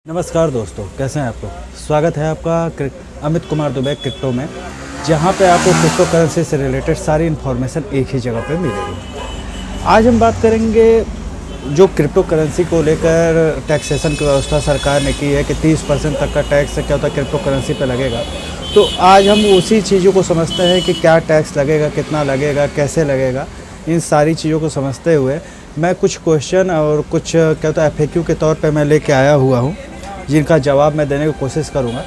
नमस्कार दोस्तों, कैसे हैं आप लोग। स्वागत है आपका अमित कुमार दुबे क्रिप्टो में, जहां पे आपको क्रिप्टो करेंसी से रिलेटेड सारी इन्फॉर्मेशन एक ही जगह पे मिलेगी। आज हम बात करेंगे जो क्रिप्टो करेंसी को लेकर टैक्सेशन की व्यवस्था सरकार ने की है कि 30% तक का टैक्स क्या होता है क्रिप्टो करेंसी पे लगेगा। तो आज हम उसी चीज़ों को समझते हैं कि क्या टैक्स लगेगा, कितना लगेगा, कैसे लगेगा। इन सारी चीज़ों को समझते हुए मैं कुछ क्वेश्चन और कुछ क्या होता है FAQ के तौर पे मैं लेके आया हुआ हूँ, जिनका जवाब मैं देने की कोशिश करूँगा।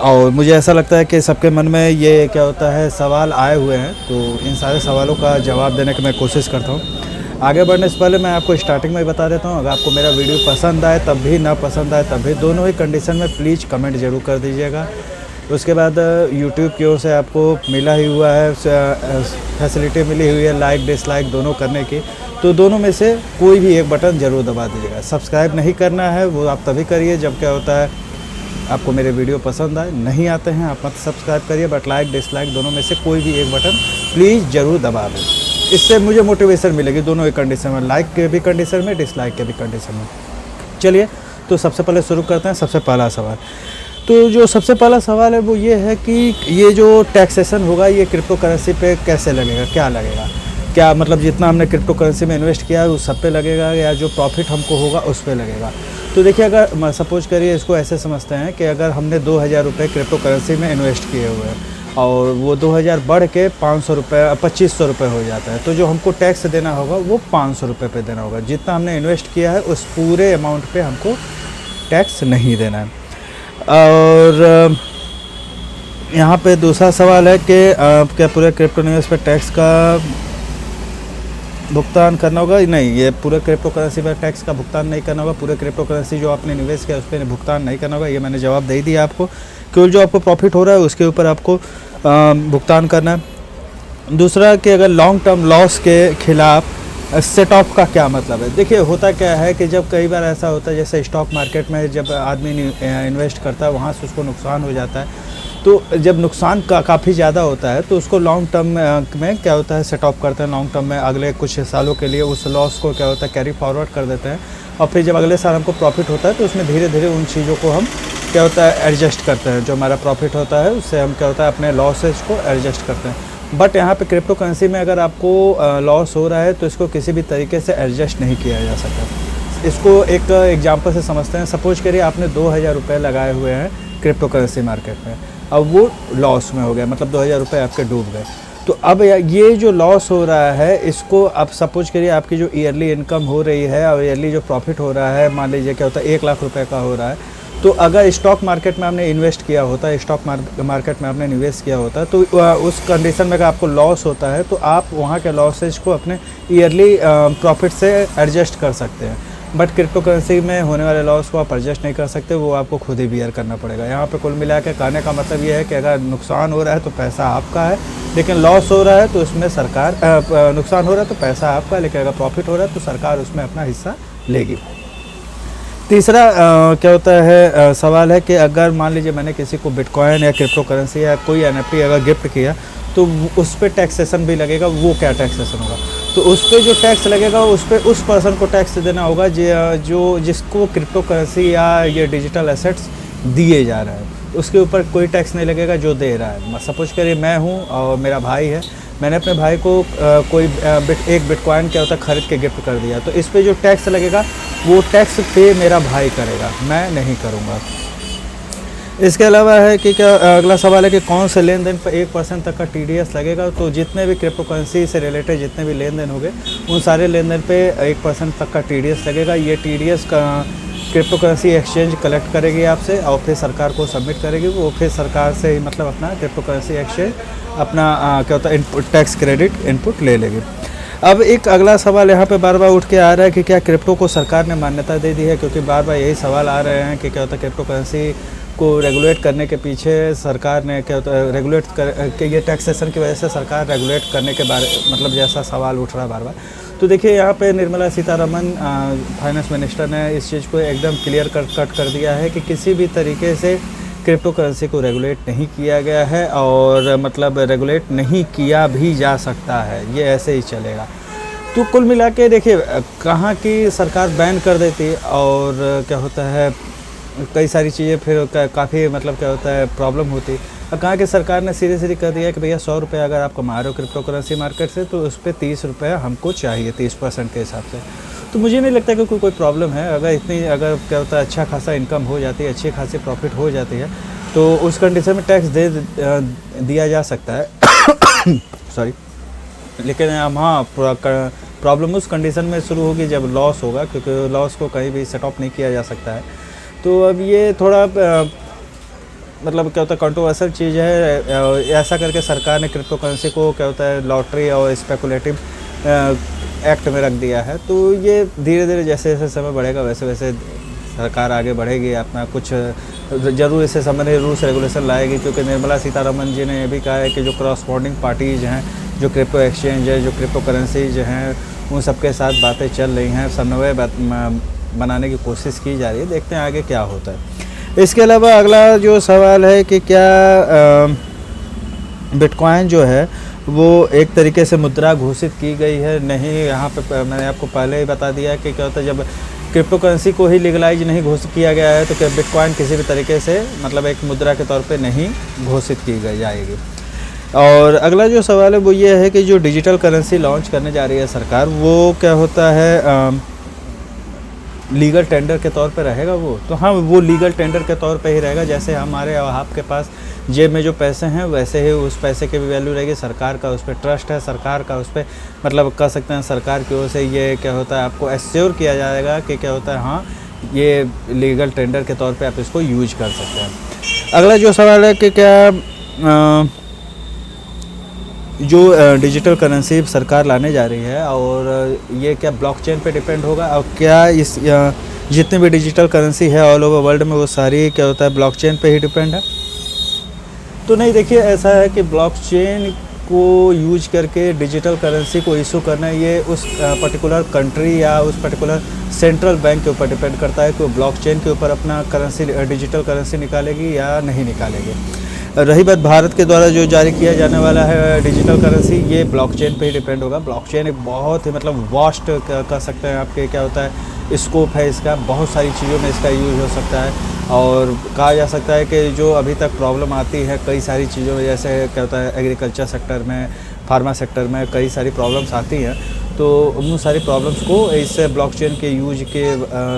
और मुझे ऐसा लगता है कि सबके मन में ये क्या होता है सवाल आए हुए हैं, तो इन सारे सवालों का जवाब देने की मैं कोशिश करता हूँ। आगे बढ़ने से पहले मैं आपको स्टार्टिंग में ही बता देता हूँ, अगर आपको मेरा वीडियो पसंद आए तब भी, ना पसंद आए तब भी, दोनों ही कंडीशन में प्लीज़ कमेंट ज़रूर कर दीजिएगा। उसके बाद यूट्यूब की ओर से आपको मिला ही हुआ है फैसिलिटी मिली हुई है लाइक डिसलाइक दोनों करने की, तो दोनों में से कोई भी एक बटन ज़रूर दबा दीजिएगा। सब्सक्राइब नहीं करना है, वो आप तभी करिए जब क्या होता है आपको मेरे वीडियो पसंद आए। नहीं आते हैं आप मत सब्सक्राइब करिए, बट लाइक डिसलाइक दोनों में से कोई भी एक बटन प्लीज़ ज़रूर दबा दें। इससे मुझे मोटिवेशन मिलेगी दोनों ही कंडीशन में, लाइक के भी कंडीशन में, डिसलाइक के भी कंडीशन में। चलिए तो सबसे पहले शुरू करते हैं। सबसे पहला सवाल, तो जो सबसे पहला सवाल है वो ये है कि ये जो टैक्सेशन होगा ये क्रिप्टो करेंसी पे कैसे लगेगा, क्या लगेगा, क्या मतलब जितना हमने क्रिप्टो करेंसी में इन्वेस्ट किया है उस सब पे लगेगा या जो प्रॉफिट हमको होगा उस पे लगेगा। तो देखिए, अगर सपोज करिए, इसको ऐसे समझते हैं कि अगर हमने 2000 रुपये क्रिप्टो करेंसी में इन्वेस्ट किए हुए हैं और वो 2000 बढ़ के 500 रुपये 2500 रुपये हो जाता है, तो जो हमको टैक्स देना होगा वो 500 रुपये पे देना होगा। जितना हमने इन्वेस्ट किया है उस पूरे अमाउंट पे हमको टैक्स नहीं देना है। और यहाँ पे दूसरा सवाल है कि क्या पूरे क्रिप्टो निवेश पे टैक्स का भुगतान करना होगा? नहीं, ये पूरे क्रिप्टो करेंसी पर टैक्स का भुगतान नहीं करना होगा। पूरे क्रिप्टो करेंसी जो आपने निवेश किया उस पर भुगतान नहीं करना होगा, ये मैंने जवाब दे दिया आपको। केवल जो आपको प्रॉफिट हो रहा है उसके ऊपर आपको भुगतान करना है। दूसरा कि अगर लॉन्ग टर्म लॉस के खिलाफ सेट ऑफ का क्या मतलब है। देखिए, होता क्या है कि जब कई बार ऐसा होता है जैसे स्टॉक मार्केट में जब आदमी इन्वेस्ट करता है वहाँ से उसको नुकसान हो जाता है, तो जब नुकसान काफ़ी ज़्यादा होता है तो उसको लॉन्ग टर्म में क्या होता है सेट ऑफ करते हैं। लॉन्ग टर्म में अगले कुछ सालों के लिए उस लॉस को क्या होता है कैरी फॉरवर्ड कर देते हैं, और फिर जब अगले साल हमको प्रॉफिट होता है तो उसमें धीरे धीरे उन चीज़ों को हम क्या होता है एडजस्ट करते हैं। जो हमारा प्रॉफिट होता है उससे हम क्या होता है अपने लॉसेज को एडजस्ट करते हैं। बट यहाँ पे क्रिप्टो करेंसी में अगर आपको लॉस हो रहा है तो इसको किसी भी तरीके से एडजस्ट नहीं किया जा सकता। इसको एक एग्जांपल से समझते हैं। सपोज करिए आपने 2000 रुपये लगाए हुए हैं क्रिप्टो करेंसी मार्केट में, अब वो लॉस में हो गया, मतलब 2000 रुपये आपके डूब गए। तो अब ये जो लॉस हो रहा है इसको आप सपोज करिए आपकी जो ईयरली इनकम हो रही है और ईयरली जो प्रॉफिट हो रहा है, मान लीजिए क्या होता है 1 लाख रुपए का हो रहा है, तो अगर स्टॉक मार्केट में आपने इन्वेस्ट किया होता, स्टॉक मार्केट में आपने निवेश किया होता, तो उस कंडीशन में अगर आपको लॉस होता है तो आप वहाँ के लॉसेज को अपने ईयरली प्रॉफिट से एडजस्ट कर सकते हैं। बट क्रिप्टो करेंसी में होने वाले लॉस को आप एडजस्ट नहीं कर सकते, वो आपको खुद ही बियर करना पड़ेगा। यहाँ पे कुल मिला के कहने का मतलब ये है कि अगर नुकसान हो रहा है तो पैसा आपका है, लेकिन लॉस हो रहा है तो उसमें सरकार नुकसान हो रहा है तो पैसा आपका है, लेकिन अगर प्रॉफिट हो रहा है तो सरकार उसमें अपना हिस्सा लेगी। तीसरा क्या होता है सवाल है कि अगर मान लीजिए मैंने किसी को बिटकॉइन या क्रिप्टो करेंसी या कोई NFT अगर गिफ्ट किया तो उस पर टैक्सेशन भी लगेगा। वो क्या टैक्सेशन होगा? तो उस पर जो टैक्स लगेगा उस पर उस पर्सन को टैक्स देना होगा जो जिसको क्रिप्टो करेंसी या ये डिजिटल एसेट्स दिए जा रहे हैं, उसके ऊपर कोई टैक्स नहीं लगेगा जो दे रहा है। सपोज करिए मैं हूँ और मेरा भाई है, मैंने अपने भाई को एक बिटकॉइन क्या होता है खरीद के गिफ्ट कर दिया, तो इस पे जो टैक्स लगेगा वो टैक्स पे मेरा भाई करेगा, मैं नहीं करूँगा। इसके अलावा है कि क्या अगला सवाल है कि कौन से लेन देन पर 1% तक का TDS लगेगा। तो जितने भी क्रिप्टो करेंसी से रिलेटेड जितने भी लेन देन होंगे उन सारे लेन देन पे 1% तक का TDS लगेगा। ये TDS का क्रिप्टो करेंसी एक्सचेंज कलेक्ट करेगी आपसे और फिर सरकार को सबमिट करेगी, वो फिर सरकार से ही मतलब अपना क्रिप्टो करेंसी एक्सचेंज अपना क्या होता है इनपुट टैक्स क्रेडिट इनपुट ले लेगी। अब एक अगला सवाल यहाँ पे बार बार उठ के आ रहा है कि क्या क्रिप्टो को सरकार ने मान्यता दे दी है, क्योंकि बार बार यही सवाल आ रहे हैं कि क्या होता है क्रिप्टो करेंसी को रेगुलेट करने के पीछे सरकार ने क्या होता है रेगुलेट कर ये टैक्सेशन की वजह से सरकार रेगुलेट करने के बारे मतलब जैसा सवाल उठ रहा है बार बार। तो देखिए, यहाँ पे निर्मला सीतारमन फाइनेंस मिनिस्टर ने इस चीज़ को एकदम क्लियर कट कर दिया है कि किसी भी तरीके से क्रिप्टो करेंसी को रेगुलेट नहीं किया गया है और मतलब रेगुलेट नहीं किया भी जा सकता है, ये ऐसे ही चलेगा। तो कुल मिला के देखिए, कहाँ की सरकार बैन कर देती और क्या होता है कई सारी चीज़ें फिर काफ़ी मतलब क्या होता है प्रॉब्लम होती है। और कहाँ कि सरकार ने सीधे कर दिया कि भैया 100 रुपये अगर आप कमा रहे हो क्रिप्टो करेंसी मार्केट से तो उस पर 30 रुपये हमको चाहिए 30% के हिसाब से। तो मुझे नहीं लगता कि कोई प्रॉब्लम है। अगर क्या होता है अच्छा खासा इनकम हो जाती है, अच्छी खासी प्रॉफिट हो जाती है, तो उस कंडीशन में टैक्स दिया जा सकता है सॉरी। लेकिन हाँ, प्रॉब्लम उस कंडीशन में शुरू होगी जब लॉस होगा, क्योंकि लॉस को कहीं भी सेट ऑफ नहीं किया जा सकता है। तो अब ये थोड़ा मतलब क्या होता है कंट्रोवर्शियल चीज़ है। ऐसा करके सरकार ने क्रिप्टो करेंसी को क्या होता है लॉटरी और स्पेकुलेटिव एक्ट में रख दिया है। तो ये धीरे धीरे जैसे जैसे समय बढ़ेगा वैसे वैसे सरकार आगे बढ़ेगी, अपना कुछ ज़रूर इससे संबंधित रूल्स रेगुलेशन लाएगी। क्योंकि निर्मला सीतारमन जी ने ये भी कहा है कि जो क्रॉस बॉर्डिंग पार्टीज़ हैं, जो क्रिप्टो एक्सचेंज है, जो क्रिप्टो करेंसीज हैं, उन सबके साथ बातें चल रही हैं, समन्वय बनाने की कोशिश की जा रही है। देखते हैं आगे क्या होता है। इसके अलावा अगला जो सवाल है कि क्या बिटकॉइन जो है वो एक तरीके से मुद्रा घोषित की गई है? नहीं, यहाँ पे मैंने आपको पहले ही बता दिया कि क्या होता है जब क्रिप्टो करेंसी को ही लीगलाइज नहीं घोषित किया गया है तो क्या बिटकॉइन किसी भी तरीके से मतलब एक मुद्रा के तौर पे नहीं घोषित की गई जाएगी। और अगला जो सवाल है वो ये है कि जो डिजिटल करेंसी लॉन्च करने जा रही है सरकार, वो क्या होता है लीगल टेंडर के तौर पे रहेगा वो? तो हाँ, वो लीगल टेंडर के तौर पे ही रहेगा। जैसे हमारे और आपके पास जेब में जो पैसे हैं वैसे ही उस पैसे की भी वैल्यू रहेगी। सरकार का उस पर ट्रस्ट है, सरकार का उस पर मतलब कह सकते हैं सरकार की ओर से ये क्या होता है आपको एश्योर किया जाएगा कि क्या होता है हाँ ये लीगल टेंडर के तौर पे आप इसको यूज कर सकते हैं। अगला जो सवाल है कि क्या जो डिजिटल करेंसी सरकार लाने जा रही है और ये क्या ब्लॉकचेन पे डिपेंड होगा, और क्या इस जितने भी डिजिटल करेंसी है ऑल ओवर वर्ल्ड में वो सारी क्या होता है ब्लॉकचेन पे ही डिपेंड है? तो नहीं, देखिए ऐसा है कि ब्लॉकचेन को यूज करके डिजिटल करेंसी को इशू करना ये उस पर्टिकुलर कंट्री या उस पर्टिकुलर सेंट्रल बैंक के ऊपर डिपेंड करता है कि वो ब्लॉकचेन के ऊपर अपना करेंसी डिजिटल करेंसी निकालेगी या नहीं निकालेगी। रही बात भारत के द्वारा जो जारी किया जाने वाला है डिजिटल करेंसी, ये ब्लॉकचेन पे ही डिपेंड होगा। ब्लॉकचेन एक बहुत ही मतलब वास्ट कह सकते हैं आपके क्या होता है स्कोप है इसका, बहुत सारी चीज़ों में इसका यूज़ हो सकता है। और कहा जा सकता है कि जो अभी तक प्रॉब्लम आती है कई सारी चीज़ों में, जैसे क्या होता है एग्रीकल्चर सेक्टर में, फार्मा सेक्टर में कई सारी प्रॉब्लम्स आती हैं, तो उन सारी प्रॉब्लम्स को इससे ब्लॉकचेन के यूज के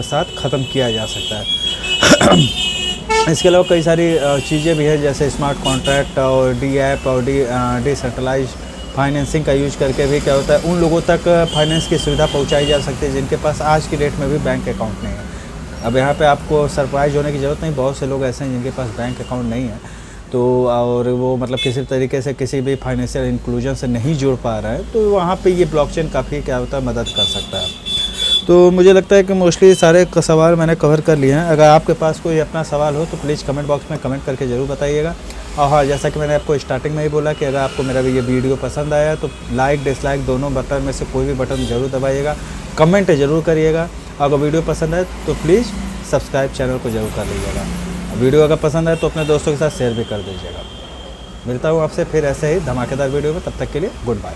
साथ ख़त्म किया जा सकता है। इसके अलावा कई सारी चीज़ें भी हैं जैसे स्मार्ट कॉन्ट्रैक्ट और डी ऐप और डिसेंट्रलाइज फाइनेंसिंग का यूज करके भी क्या होता है उन लोगों तक फाइनेंस की सुविधा पहुंचाई जा सकती है जिनके पास आज की डेट में भी बैंक अकाउंट नहीं है। अब यहाँ पे आपको सरप्राइज होने की ज़रूरत नहीं, बहुत से लोग ऐसे हैं जिनके पास बैंक अकाउंट नहीं है, तो और वो मतलब किसी तरीके से किसी भी फाइनेंशियल इंक्लूजन से नहीं जुड़ पा रहा है, तो वहाँ पे ये ब्लॉकचेन काफ़ी क्या होता है मदद कर सकता है। तो मुझे लगता है कि मोस्टली सारे सवाल मैंने कवर कर लिए हैं। अगर आपके पास कोई अपना सवाल हो तो प्लीज़ कमेंट बॉक्स में कमेंट करके ज़रूर बताइएगा। और हाँ, जैसा कि मैंने आपको स्टार्टिंग में ही बोला कि अगर आपको मेरा ये वीडियो पसंद आया तो लाइक डिसलाइक दोनों बटन में से कोई भी बटन ज़रूर दबाइएगा, कमेंट ज़रूर करिएगा। अगर वीडियो पसंद आए तो प्लीज़ सब्सक्राइब चैनल को ज़रूर कर लीजिएगा। वीडियो अगर पसंद आए तो अपने दोस्तों के साथ शेयर भी कर दीजिएगा। मिलता हूँ आपसे फिर ऐसे ही धमाकेदार वीडियो में, तब तक के लिए गुड बाय।